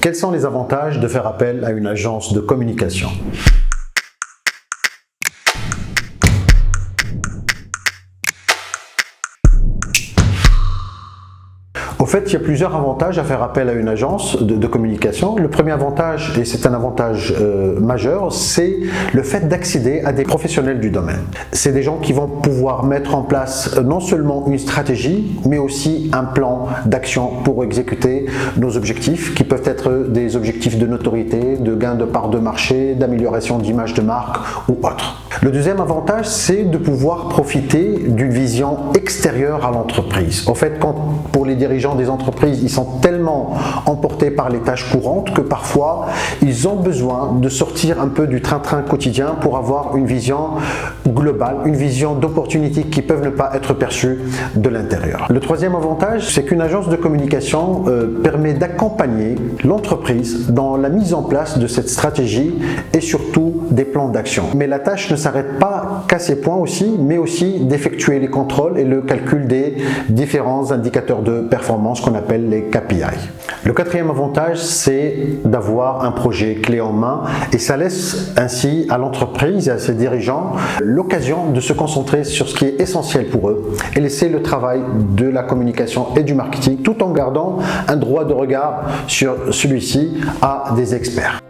Quels sont les avantages de faire appel à une agence de communication? Au fait, il y a plusieurs avantages à faire appel à une agence de communication. Le premier avantage, et c'est un avantage majeur, c'est le fait d'accéder à des professionnels du domaine. C'est des gens qui vont pouvoir mettre en place non seulement une stratégie, mais aussi un plan d'action pour exécuter nos objectifs, qui peuvent être des objectifs de notoriété, de gain de part de marché, d'amélioration d'image de marque ou autre. Le deuxième avantage, c'est de pouvoir profiter d'une vision extérieure à l'entreprise. En fait, pour les dirigeants des entreprises, ils sont tellement emportés par les tâches courantes que parfois, ils ont besoin de sortir un peu du train-train quotidien pour avoir une vision globale, une vision d'opportunités qui peuvent ne pas être perçues de l'intérieur. Le troisième avantage, c'est qu'une agence de communication permet d'accompagner l'entreprise dans la mise en place de cette stratégie et surtout des plans d'action. Mais la tâche ne s'arrête pas qu'à ces points aussi, mais aussi d'effectuer les contrôles et le calcul des différents indicateurs de performance qu'on appelle les KPI. Le quatrième avantage, c'est d'avoir un projet clé en main et ça laisse ainsi à l'entreprise et à ses dirigeants l'occasion de se concentrer sur ce qui est essentiel pour eux et laisser le travail de la communication et du marketing tout en gardant un droit de regard sur celui-ci à des experts.